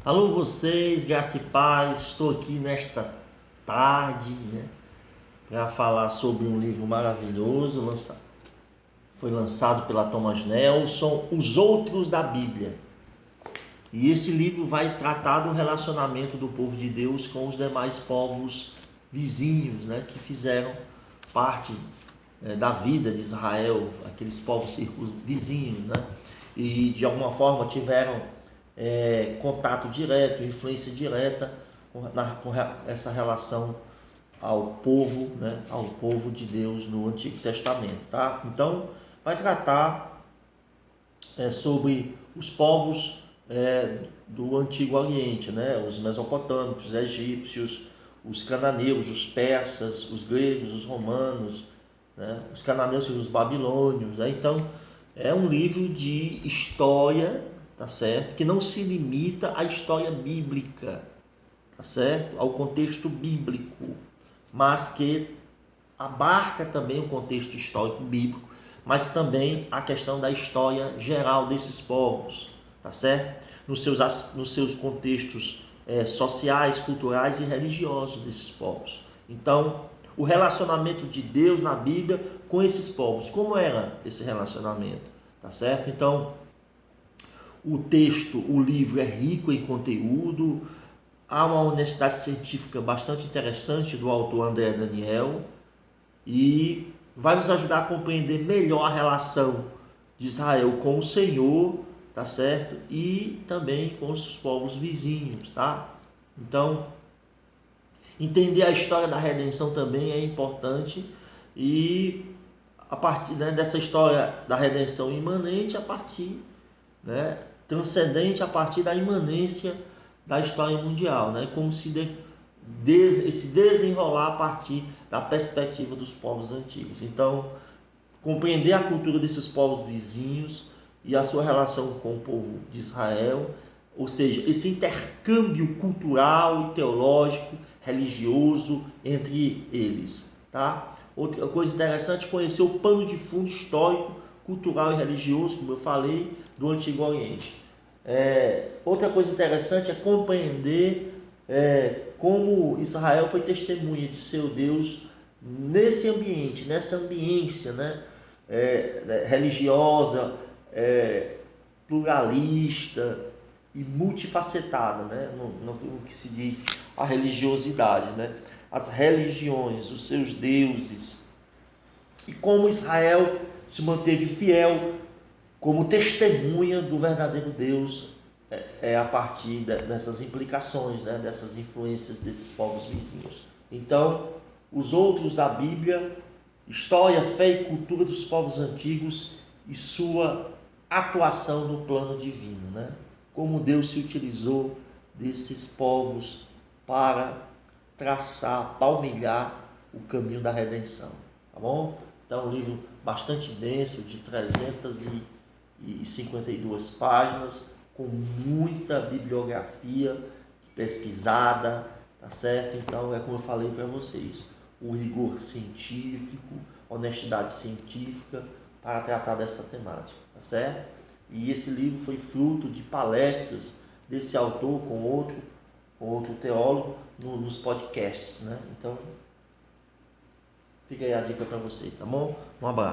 Alô vocês, graça e paz, estou aqui nesta tarde, para falar sobre um livro maravilhoso, foi lançado pela Thomas Nelson, Os Outros da Bíblia. E esse livro vai tratar do relacionamento do povo de Deus com os demais povos vizinhos, que fizeram parte da vida de Israel, aqueles povos vizinhos, e de alguma forma tiveram contato direto, influência direta com essa relação ao povo de Deus no Antigo Testamento, tá? Então, vai tratar sobre os povos do Antigo Oriente, os mesopotâmicos, os egípcios, os cananeus, os persas, os gregos, os romanos, os cananeus e os babilônios. Então, é um livro de história, tá certo? Que não se limita à história bíblica, tá certo? Ao contexto bíblico, mas que abarca também o contexto histórico bíblico, mas também a questão da história geral desses povos, tá certo? Nos seus contextos sociais, culturais e religiosos desses povos. Então, o relacionamento de Deus na Bíblia com esses povos, como era esse relacionamento, tá certo? Então, o livro é rico em conteúdo, há uma honestidade científica bastante interessante do autor André Daniel e vai nos ajudar a compreender melhor a relação de Israel com o Senhor, tá certo? E também com os povos vizinhos, tá? Então, entender a história da redenção também é importante e a partir dessa história da redenção imanente, a partir, transcendente a partir da imanência da história mundial, como se esse desenrolar a partir da perspectiva dos povos antigos. Então, compreender a cultura desses povos vizinhos e a sua relação com o povo de Israel, ou seja, esse intercâmbio cultural e teológico, religioso entre eles, tá? Outra coisa interessante é conhecer o pano de fundo histórico, cultural e religioso, como eu falei, do Antigo Oriente. Outra coisa interessante é compreender como Israel foi testemunha de seu Deus nesse ambiente, nessa ambiência, religiosa, pluralista e multifacetada, no que se diz a religiosidade, as religiões, os seus deuses, e como Israel se manteve fiel como testemunha do verdadeiro Deus a partir dessas implicações, dessas influências desses povos vizinhos. Então, os outros da Bíblia, história, fé e cultura dos povos antigos e sua atuação no plano divino, como Deus se utilizou desses povos para traçar, palmilhar o caminho da redenção, tá bom? Então, um livro bastante denso, de 352 páginas, com muita bibliografia pesquisada, tá certo? Então, é como eu falei para vocês, o rigor científico, honestidade científica para tratar dessa temática, tá certo? E esse livro foi fruto de palestras desse autor com outro teólogo nos podcasts, Então, fica aí a dica para vocês, tá bom? Um abraço.